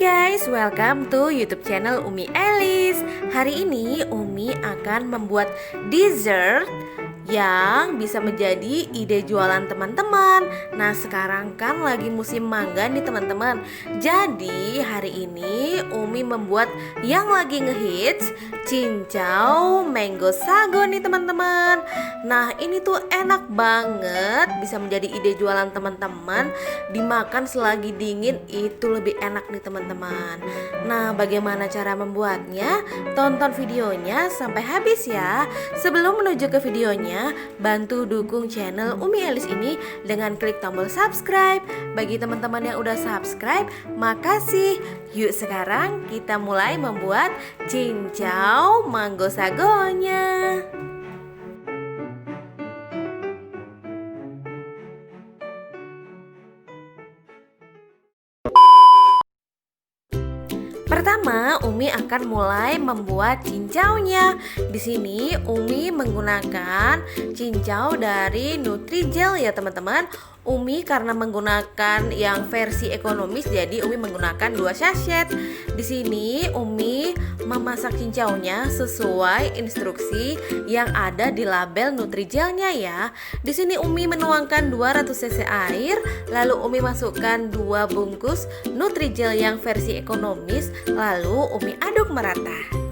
guys, welcome to YouTube channel Umi Elis. Hari ini Umi akan membuat dessert yang bisa menjadi ide jualan teman-teman. Nah, sekarang kan lagi musim mangga nih teman-teman. Jadi hari ini Umi membuat yang lagi ngehits, cincau mango sago nih teman-teman. Nah, ini tuh enak banget, bisa menjadi ide jualan teman-teman. Dimakan selagi dingin itu lebih enak nih teman-teman. Nah, bagaimana cara membuatnya? Tonton videonya sampai habis ya. Sebelum menuju ke videonya, bantu dukung channel Umi Elis ini dengan klik tombol subscribe. Bagi teman-teman yang udah subscribe, makasih. Yuk sekarang kita mulai membuat cincau mango sagonya. Pertama, Umi akan mulai membuat cincaunya. Di sini Umi menggunakan cincau dari Nutrijel ya teman-teman. Umi karena menggunakan yang versi ekonomis, jadi Umi menggunakan 2 sachet. Di sini Umi memasak cincaunya sesuai instruksi yang ada di label Nutrijelnya ya. Di sini Umi menuangkan 200 cc air, lalu Umi masukkan 2 bungkus Nutrijel yang versi ekonomis, lalu Umi aduk merata.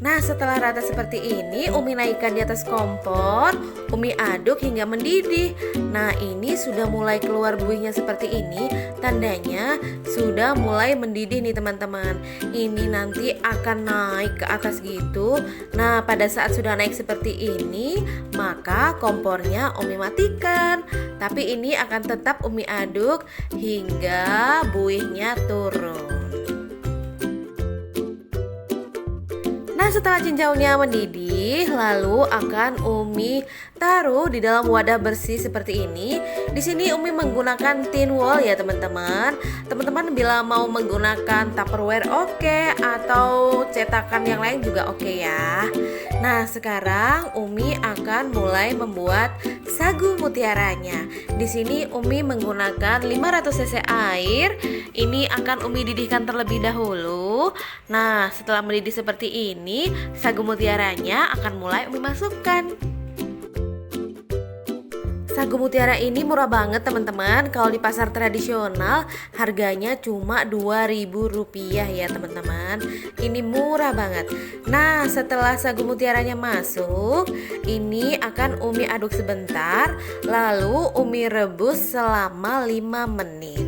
Nah, setelah rata seperti ini, Umi naikkan di atas kompor, Umi aduk hingga mendidih. Nah, ini sudah mulai keluar buihnya seperti ini, tandanya sudah mulai mendidih nih teman-teman. Ini nanti akan naik ke atas gitu. Nah, pada saat sudah naik seperti ini, maka kompornya Umi matikan. Tapi ini akan tetap Umi aduk hingga buihnya turun. Nah, setelah cincaunya mendidih, lalu akan Umi taruh di dalam wadah bersih seperti ini. Di sini Umi menggunakan tin wall ya teman-teman. Teman-teman bila mau menggunakan Tupperware oke, atau cetakan yang lain juga oke ya. Nah, sekarang Umi akan mulai membuat sagu mutiaranya. Di sini Umi menggunakan 500 cc air. Ini akan Umi didihkan terlebih dahulu. Nah, setelah mendidih seperti ini, sagu mutiaranya akan mulai Umi masukkan. Sagu mutiara ini murah banget teman-teman. Kalau di pasar tradisional harganya cuma Rp2.000 ya teman-teman. Ini murah banget. Nah, setelah sagu mutiaranya masuk, ini akan Umi aduk sebentar, lalu Umi rebus selama 5 menit.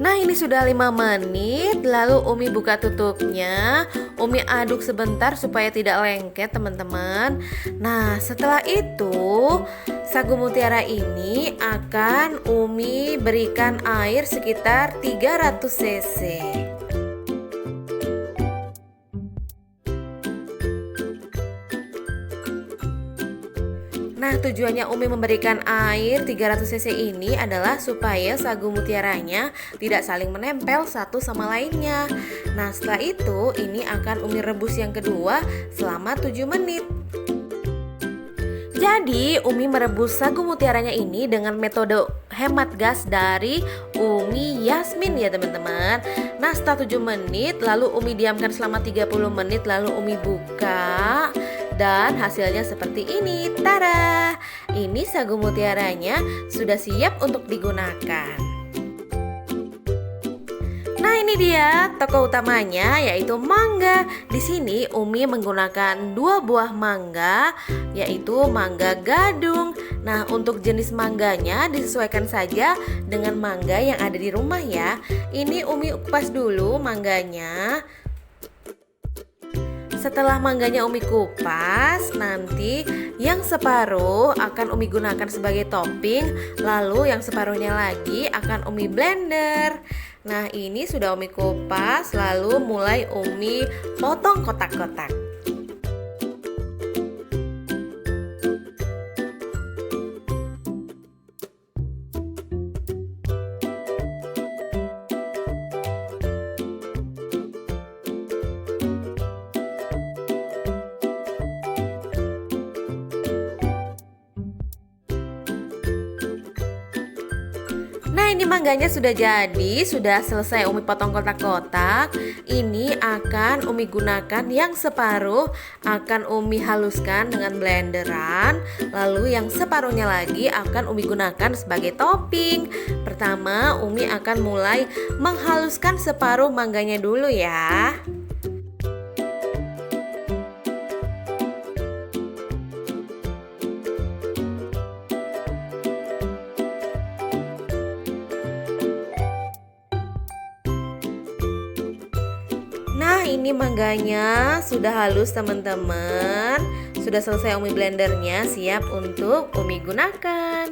Nah, ini sudah 5 menit, lalu Umi buka tutupnya. Umi aduk sebentar supaya tidak lengket teman-teman. Nah, setelah itu sagu mutiara ini akan Umi berikan air sekitar 300 cc. Nah, tujuannya Umi memberikan air 300 cc ini adalah supaya sagu mutiaranya tidak saling menempel satu sama lainnya. Nah, setelah itu ini akan Umi rebus yang kedua selama 7 menit. Jadi Umi merebus sagu mutiaranya ini dengan metode hemat gas dari Umi Yasmin ya teman-teman. Nah, setelah 7 menit lalu Umi diamkan selama 30 menit, lalu Umi buka. Dan hasilnya seperti ini. Tada! Ini sagu mutiaranya sudah siap untuk digunakan. Nah, ini dia tokoh utamanya, yaitu mangga. Di sini Umi menggunakan 2 buah mangga, yaitu mangga gadung. Nah, untuk jenis mangganya disesuaikan saja dengan mangga yang ada di rumah ya. Ini Umi kupas dulu mangganya. Setelah mangganya Umi kupas, nanti yang separuh akan Umi gunakan sebagai topping, lalu yang separuhnya lagi akan Umi blender. Nah, ini sudah Umi kupas, lalu mulai Umi potong kotak-kotak. Nah, ini mangganya sudah jadi, sudah selesai Umi potong kotak-kotak. Ini akan Umi gunakan yang separuh akan Umi haluskan dengan blenderan. Lalu yang separuhnya lagi akan Umi gunakan sebagai topping. Pertama, Umi akan mulai menghaluskan separuh mangganya dulu ya. Nah, ini mangganya sudah halus teman-teman. Sudah selesai Umi blendernya, siap untuk Umi gunakan.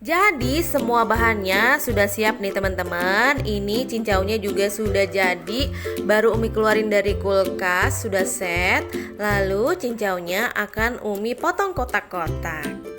Jadi semua bahannya sudah siap nih teman-teman. Ini cincaunya juga sudah jadi, baru Umi keluarin dari kulkas, sudah set. Lalu cincaunya akan Umi potong kotak-kotak.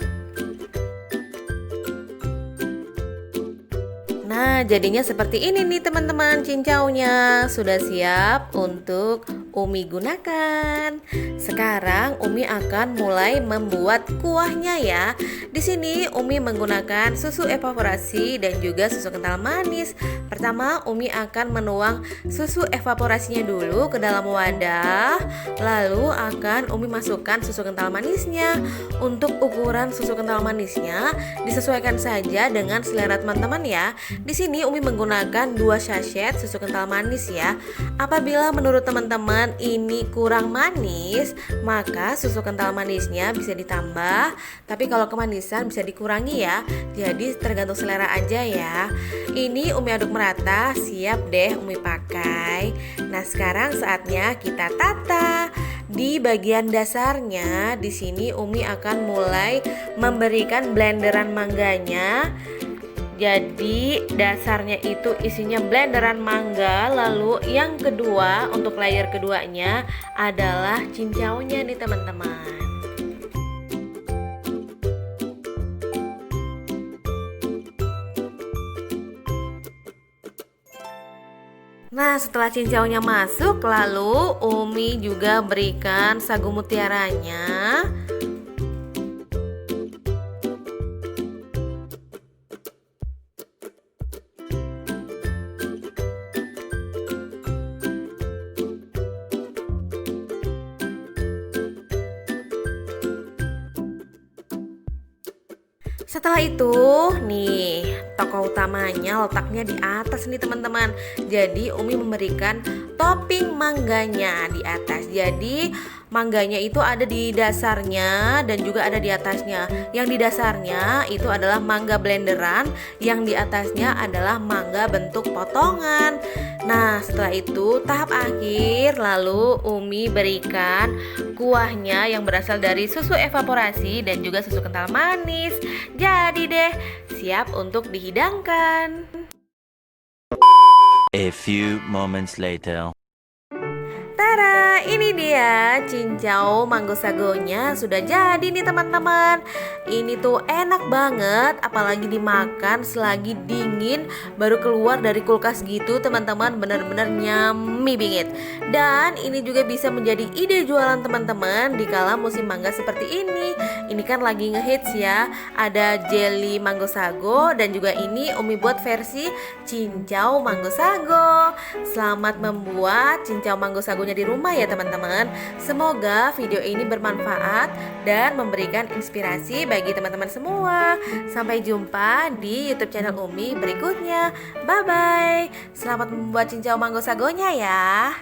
Nah, jadinya seperti ini nih teman-teman, cincaunya sudah siap untuk Umi gunakan. Sekarang Umi akan mulai membuat kuahnya ya. Di sini Umi menggunakan susu evaporasi dan juga susu kental manis. Pertama, Umi akan menuang susu evaporasinya dulu ke dalam wadah. Lalu akan Umi masukkan susu kental manisnya. Untuk ukuran susu kental manisnya disesuaikan saja dengan selera teman-teman ya. Di sini Umi menggunakan 2 sachet susu kental manis ya. Apabila menurut teman-teman ini kurang manis, maka susu kental manisnya bisa ditambah. Tapi kalau kemanisan bisa dikurangi ya. Jadi tergantung selera aja ya. Ini Umi aduk merata, siap deh Umi pakai. Nah, sekarang saatnya kita tata. Di bagian dasarnya, di sini Umi akan mulai memberikan blenderan mangganya. Jadi dasarnya itu isinya blenderan mangga. Lalu yang kedua, untuk layer keduanya adalah cincaunya nih teman-teman. Nah, setelah cincaunya masuk, lalu Umi juga berikan sagu mutiaranya. Setelah itu, nih tokoh utamanya letaknya di atas nih teman-teman. Jadi Umi memberikan topping mangganya di atas. Jadi mangganya itu ada di dasarnya dan juga ada di atasnya. Yang di dasarnya itu adalah mangga blenderan, yang di atasnya adalah mangga bentuk potongan. Nah, setelah itu tahap akhir, lalu Umi berikan kuahnya yang berasal dari susu evaporasi dan juga susu kental manis. Jadi deh, siap untuk dihidangkan. A few moments later. Tara, ini dia cincau mango sagonya sudah jadi nih teman-teman. Ini tuh enak banget, apalagi dimakan selagi dingin baru keluar dari kulkas gitu teman-teman, bener-bener nyami bingit. Dan ini juga bisa menjadi ide jualan teman-teman di kala musim mangga seperti ini. Ini kan lagi ngehits ya, ada jelly mango sago dan juga ini Umi buat versi cincau mango sago. Selamat membuat cincau mango sagonya di rumah ya teman-teman. Semoga video ini bermanfaat dan memberikan inspirasi bagi teman-teman semua. Sampai jumpa di YouTube channel Umi berikutnya. Bye bye. Selamat membuat cincau mango sagonya ya.